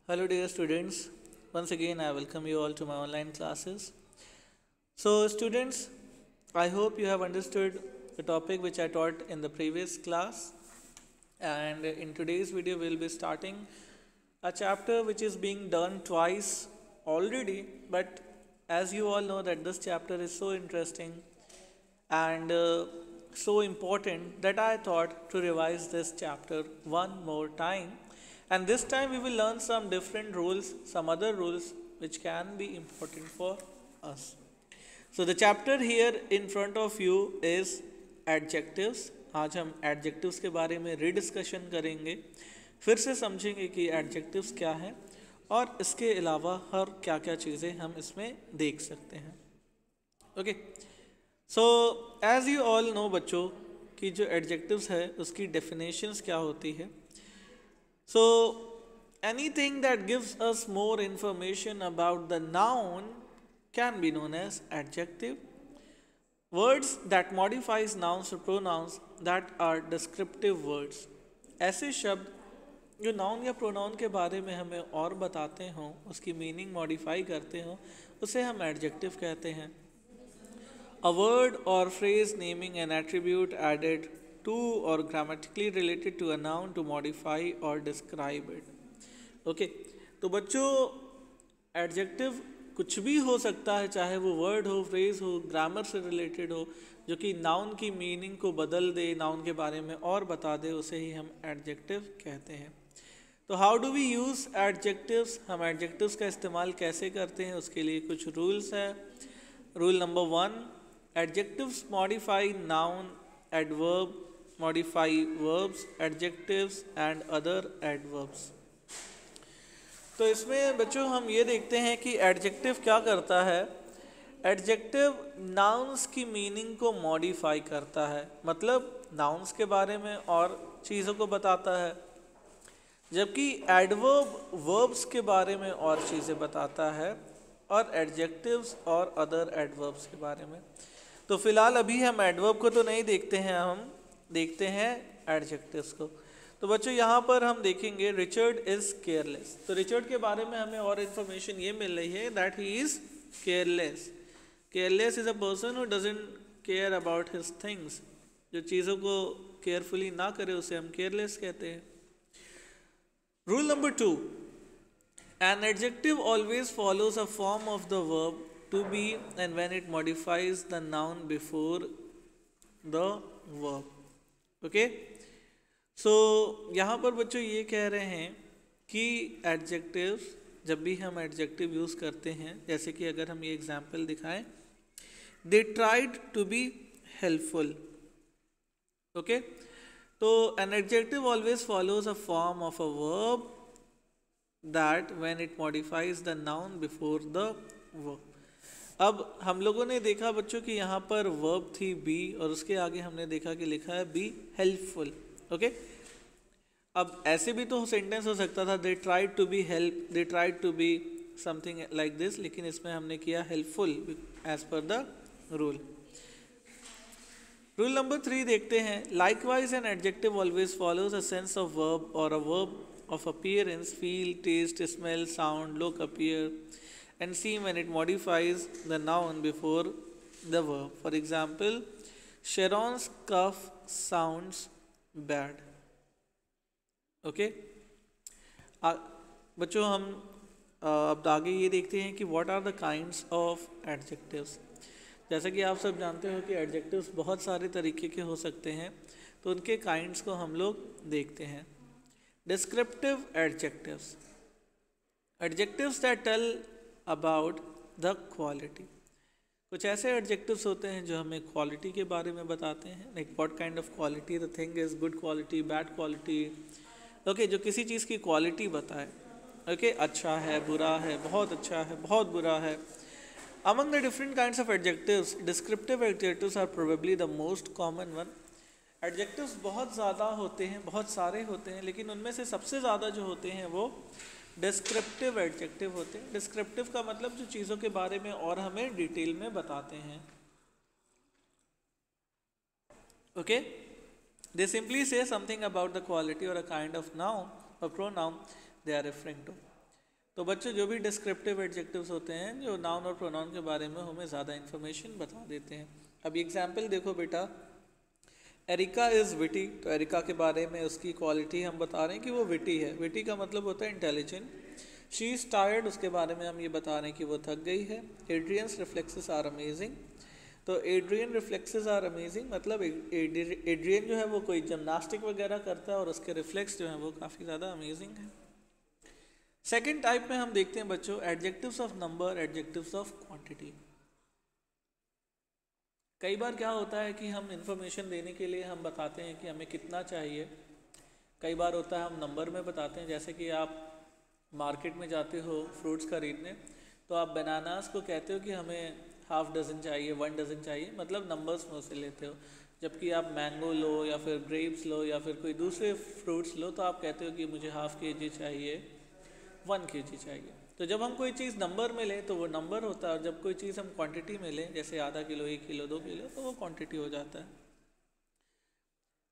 Hello, dear students. Once again, I welcome you all to my online classes. So, students, I hope you have understood the topic which I taught in the previous class. And in today's video, we'll be starting a chapter which is being done twice already. But as you all know, that this chapter is so interesting and so important that I thought to revise this chapter one more time. And this time we will learn some different rules, some other rules which can be important for us. So the chapter here in front of you is adjectives. आज हम adjectives के बारे में rediscussion करेंगे, फिर से समझेंगे कि adjectives क्या है और इसके अलावा हर क्या क्या चीज़ें हम इसमें देख सकते हैं. Okay, so as you all know बच्चों कि जो एडजेक्टिव्स है उसकी डेफिनेशंस क्या होती है. So anything that gives us more information about the noun can be known as adjective. Words that modifies nouns और pronouns that are descriptive words. ऐसे शब्द जो नाउन या प्रोनाउन के बारे में हमें और बताते हों, उसकी मीनिंग मॉडिफाई करते हों, उसे हम एडजेक्टिव कहते हैं. A word or phrase naming an attribute added to or grammatically related to a noun to modify or describe it. Okay, तो बच्चों एडजेक्टिव कुछ भी हो सकता है, चाहे वो वर्ड हो, फ्रेज हो, ग्रामर से रिलेटेड हो, जो कि नाउन की मीनिंग को बदल दे, नाउन के बारे में और बता दे, उसे ही हम एडजेक्टिव कहते हैं. तो how do we use adjectives, हम एडजेक्टिव्स का इस्तेमाल कैसे करते हैं, उसके लिए कुछ रूल्स हैं. Rule number 1, adjectives modify noun, adverb modify verbs, adjectives and other adverbs. तो इसमें बच्चों हम ये देखते हैं कि एडजेक्टिव क्या करता है. एडजेक्टिव नाउन्स की मीनिंग को मॉडिफाई करता है, मतलब नाउन्स के बारे में और चीज़ों को बताता है, जबकि एडवर्ब वर्ब्स के बारे में और चीज़ें बताता है और एडजेक्टिव्स और अदर एडवर्ब्स के बारे में. तो फिलहाल अभी हम एडवर्ब को तो नहीं देखते हैं, हम देखते हैं एडजेक्टिव्स को. तो बच्चों यहाँ पर हम देखेंगे रिचर्ड इज़ केयरलेस. तो रिचर्ड के बारे में हमें और इन्फॉर्मेशन ये मिल रही है that he is careless. Careless is a person who doesn't care about his things. जो चीज़ों को केयरफुली ना करे उसे हम केयरलेस कहते हैं. Rule number 2, an adjective always follows a form of the verb to be and when it modifies the noun before the verb. Okay, so यहाँ पर बच्चों ये कह रहे हैं कि adjectives, जब भी हम adjective यूज़ करते हैं, जैसे कि अगर हम ये एग्जाम्पल दिखाएं, they tried to be helpful. Okay, तो an adjective always follows a form of a verb that when it modifies the noun before the verb. अब हम लोगों ने देखा बच्चों कि यहाँ पर वर्ब थी बी और उसके आगे हमने देखा कि लिखा है बी हेल्पफुल. ओके, अब ऐसे भी तो सेंटेंस हो सकता था they tried to be help, they tried to be something like this, लेकिन इसमें हमने किया helpful as per the rule. Rule number 3 देखते हैं. Likewise an adjective always follows a sense of verb और a verb of appearance, feel, taste, smell, sound, look, appear and seem when it modifies the noun before the verb. For example, Sharon's cough sounds bad. Okay, बच्चों हम अब आगे ये देखते हैं कि what are the kinds of adjectives. जैसा कि आप सब जानते हो कि adjectives बहुत सारे तरीके के हो सकते हैं, तो उनके kinds को हम लोग देखते हैं. Descriptive adjectives, adjectives that tell about the quality. कुछ ऐसे adjectives होते हैं जो हमें quality के बारे में बताते हैं, like what kind of quality the thing is, good quality, bad quality. Okay, जो किसी चीज़ की quality बताए. Okay, अच्छा है, बुरा है, बहुत अच्छा है, बहुत बुरा है. Among the different kinds of adjectives, descriptive adjectives are probably the most common one. Adjectives बहुत ज़्यादा होते हैं, बहुत सारे होते हैं, लेकिन उनमें से सबसे ज़्यादा जो होते हैं वो डिस्क्रिप्टिव एडजेक्टिव होते हैं. डिस्क्रिप्टिव का मतलब जो चीज़ों के बारे में और हमें डिटेल में बताते हैं. Okay, they simply say something about the quality और a kind of noun or pronoun they are referring to. तो बच्चों जो भी डिस्क्रिप्टिव एडजेक्टिव्स होते हैं जो नाउन और प्रोनाउन के बारे में हमें ज़्यादा इन्फॉर्मेशन बता देते हैं। अभी एग्जाम्पल देखो बेटा, एरिका इज़ विटी, तो एरिका के बारे में उसकी क्वालिटी हम बता रहे हैं कि वो विटी है। विटी का मतलब होता है इंटेलिजेंट। शी इज़ टायर्ड, उसके बारे में हम ये बता रहे हैं कि वो थक गई है। एड्रियंस रिफ्लेक्सेस आर अमेजिंग, तो एड्रियन रिफ्लेक्सेस आर अमेजिंग मतलब एड्रियन जो है वो कोई जिम्नास्टिक वगैरह करता है और उसके रिफ्लेक्स जो हैं वो काफ़ी ज़्यादा अमेजिंग है। सेकेंड टाइप में हम देखते हैं बच्चों adjectives of number, adjectives of quantity. कई बार क्या होता है कि हम इंफॉर्मेशन देने के लिए हम बताते हैं कि हमें कितना चाहिए। कई बार होता है हम नंबर में बताते हैं, जैसे कि आप मार्केट में जाते हो फ्रूट्स खरीदने, तो आप बनानास को कहते हो कि हमें हाफ डजन चाहिए, 1 डजन चाहिए, मतलब नंबर्स में उसे लेते हो। जबकि आप मैंगो लो या फिर ग्रेप्स लो या फिर कोई दूसरे फ्रूट्स लो तो आप कहते हो कि मुझे हाफ kg चाहिए, 1 kg चाहिए। तो जब हम कोई चीज़ नंबर में लें तो वो नंबर होता है, और जब कोई चीज़ हम क्वांटिटी में लें जैसे आधा किलो, 1 किलो, 2 किलो, तो वो क्वांटिटी हो जाता है।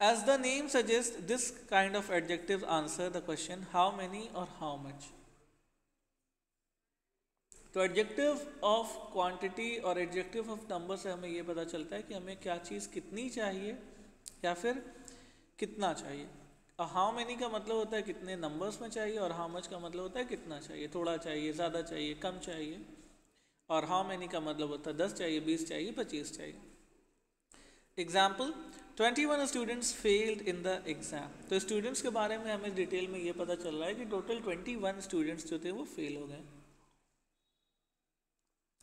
As the name suggests, this kind of adjectives answer the question how many or how much. तो एडजेक्टिव ऑफ क्वांटिटी और एडजेक्टिव ऑफ नंबर से हमें ये पता चलता है कि हमें क्या चीज़ कितनी चाहिए या फिर कितना चाहिए। और हाउ मैनी का मतलब होता है कितने नंबर्स में चाहिए, और हाउ मच का मतलब होता है कितना चाहिए, थोड़ा चाहिए, ज़्यादा चाहिए, कम चाहिए। और हाउ मैनी का मतलब होता है 10 चाहिए, 20 चाहिए, 25 चाहिए। Example, 21 students failed in the exam. तो स्टूडेंट्स के बारे में हमें डिटेल में ये पता चल रहा है कि टोटल 21 स्टूडेंट्स जो थे वो फेल हो गए।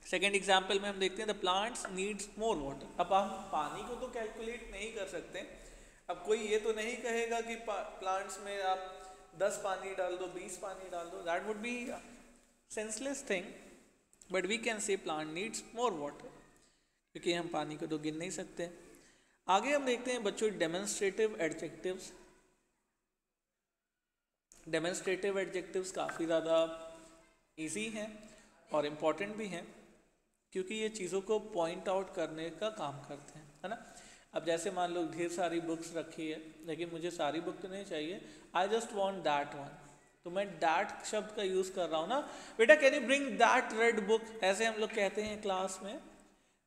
सेकेंड एग्जाम्पल में हम देखते हैं the plants needs more water. अब हम पानी को तो कैलकुलेट नहीं कर सकते, अब कोई ये तो नहीं कहेगा कि प्लांट्स में आप 10 पानी डाल दो, 20 पानी डाल दो, that would be senseless thing, but we can say plant needs more water, क्योंकि हम पानी को तो गिन नहीं सकते। आगे हम देखते हैं बच्चों डेमोन्स्ट्रेटिव एडजेक्टिव्स। डेमोन्स्ट्रेटिव एडजेक्टिव्स काफ़ी ज़्यादा ईजी हैं और इम्पॉर्टेंट भी हैं, क्योंकि ये चीज़ों को पॉइंट आउट करने का काम करते हैं, है ना। अब जैसे मान लो ढेर सारी बुक्स रखी है, लेकिन मुझे सारी बुक तो नहीं चाहिए, I just want that one, तो मैं दैट शब्द का यूज़ कर रहा हूँ ना। बेटा can you bring that red book, ऐसे हम लोग कहते हैं क्लास में।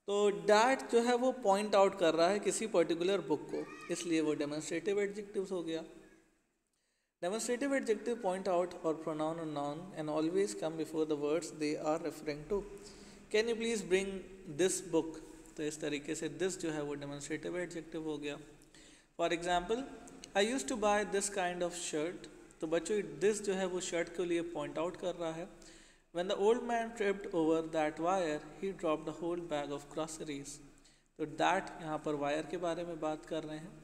तो दैट जो है वो पॉइंट आउट कर रहा है किसी पर्टिकुलर बुक को, इसलिए वो डेमोन्स्ट्रेटिव एडजेक्टिव्स हो गया। Demonstrative adjective point out or pronoun or noun and always come before the words they are referring to. Can you please bring this book? तो इस तरीके से this जो है वो demonstrative adjective हो गया। For example, I used to buy this kind of shirt. तो बच्चों this जो है वो shirt के लिए point out कर रहा है। When the old man tripped over that wire, he dropped a whole bag of groceries. तो that यहाँ पर wire के बारे में बात कर रहे हैं।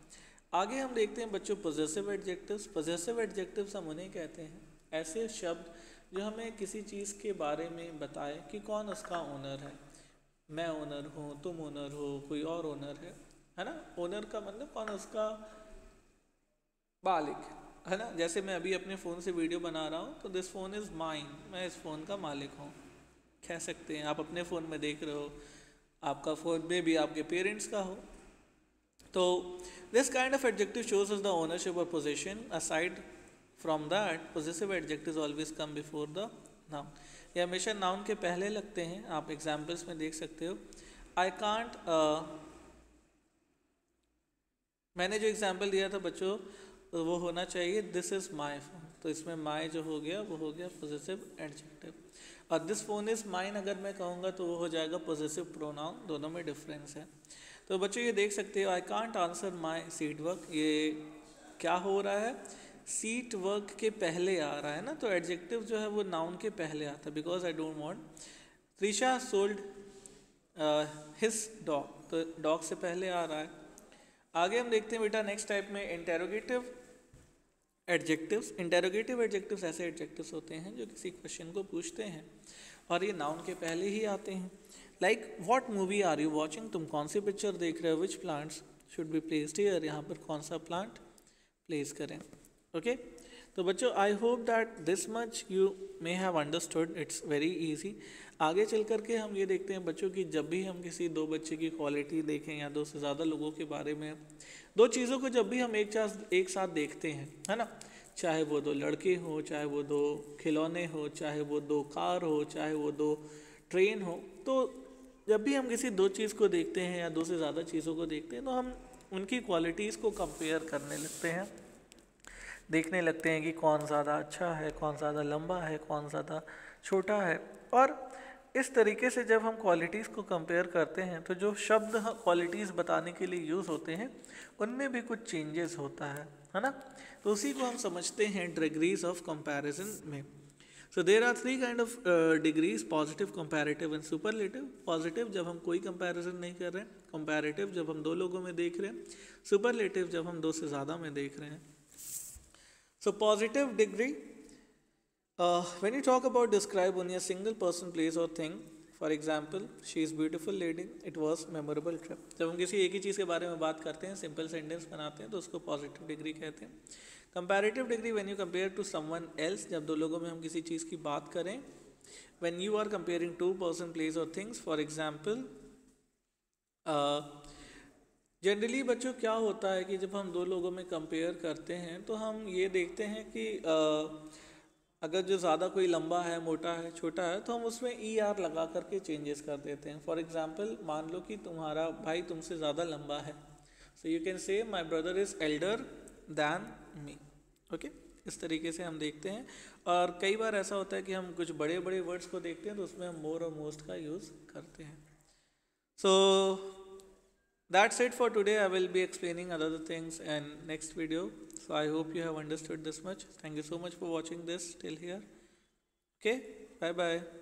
आगे हम देखते हैं बच्चों पोजेसिव एडजेक्टिव्स। पोजेसिव एडजेक्टिव्स हम उन्हें कहते हैं ऐसे शब्द जो हमें किसी चीज़ के बारे में बताए कि कौन उसका ओनर है। मैं ओनर हूँ, तुम ओनर हो, कोई और ओनर है ना। ओनर का मतलब कौन उसका मालिक है ना। जैसे मैं अभी अपने फ़ोन से वीडियो बना रहा हूँ तो दिस फ़ोन इज़ माइन, मैं इस फ़ोन का मालिक हूँ, कह सकते हैं। आप अपने फ़ोन में देख रहे हो, आपका फ़ोन में भी आपके पेरेंट्स का हो। तो this kind of adjective shows us the ownership or possession. Aside from that, possessive adjectives always come before the noun. ये हमेशा noun के पहले लगते हैं। आप examples में देख सकते हो। I can't मैंने जो example दिया था बच्चों वो होना चाहिए this is my phone। तो इसमें my जो हो गया वो हो गया possessive adjective। और this phone is mine अगर मैं कहूँगा तो वो हो जाएगा possessive pronoun। दोनों में difference है। तो बच्चों ये देख सकते हो I can't answer my seat work, ये क्या हो रहा है, सीट वर्क के पहले आ रहा है ना। तो एडजेक्टिव जो है वो नाउन के पहले आता है। Because I don't want, Trisha sold his dog, तो डॉग से पहले आ रहा है। आगे हम देखते हैं बेटा नेक्स्ट टाइप में इंटेरोगेटिव एडजेक्टिव्स। इंटेरोगेटिव एडजेक्टिव्स ऐसे एडजेक्टिव्स होते हैं जो किसी क्वेश्चन को पूछते हैं और ये नाउन के पहले ही आते हैं। Like what movie are you watching, तुम कौन सी पिक्चर देख रहे हो, which plants should be placed here, यहाँ पर कौन सा प्लांट प्लेस करें। ओके तो बच्चों I hope that this much you may have understood, it's very easy. आगे चल करके हम ये देखते हैं बच्चों कि जब भी हम किसी दो बच्चे की क्वालिटी देखें या दो से ज़्यादा लोगों के बारे में, दो चीज़ों को जब भी हम एक साथ देखते हैं, है ना, चाहे वो दो लड़के हो, चाहे वो दो खिलौने हो, चाहे वो दो कार हो, चाहे वो दो ट्रेन हो। तो जब भी हम किसी दो चीज़ को देखते हैं या दो से ज़्यादा चीज़ों को देखते हैं तो हम उनकी क्वालिटीज़ को कंपेयर करने लगते हैं, देखने लगते हैं कि कौन ज़्यादा अच्छा है, कौन ज़्यादा लंबा है, कौन ज़्यादा छोटा है। और इस तरीके से जब हम क्वालिटीज़ को कंपेयर करते हैं तो जो शब्द क्वालिटीज़ बताने के लिए यूज़ होते हैं उनमें भी कुछ चेंजेस होता है ना। तो उसी को हम समझते हैं डिग्रीज ऑफ कंपैरिजन में। So there are three kind of degrees, positive, comparative and superlative. Positive जब हम कोई कंपैरिजन नहीं कर रहे हैं, कंपैरेटिव जब हम दो लोगों में देख रहे हैं, सुपरलेटिव जब हम दो से ज़्यादा में देख रहे हैं। So positive degree, when you talk about describe only a single person, place or thing, for example she is beautiful lady, it was memorable trip। जब हम किसी एक ही चीज़ के बारे में बात करते हैं, सिंपल सेंटेंस बनाते हैं, तो उसको पॉजिटिव डिग्री कहते हैं। Comparative degree when you compare to someone else, जब दो लोगों में हम किसी चीज़ की बात करें। When you are comparing to person, place और थिंग्स, फॉर एग्जाम्पल जनरली बच्चों क्या होता है कि जब हम दो लोगों में कंपेयर करते हैं तो हम ये देखते हैं कि अगर जो ज़्यादा कोई लंबा है, मोटा है, छोटा है, तो हम उसमें ER लगा करके चेंजेस कर देते हैं। फॉर एग्जांपल मान लो कि तुम्हारा भाई तुमसे ज़्यादा लंबा है, so you can say my brother is Elder than me. Okay, इस तरीके से हम देखते हैं। और कई बार ऐसा होता है कि हम कुछ बड़े बड़े वर्ड्स को देखते हैं तो उसमें हम मोर और मोस्ट का यूज़ करते हैं। सो that's it for today. I will be explaining other things in next video. So I hope you have understood this much. Thank you so much for watching this till here. Okay, bye bye.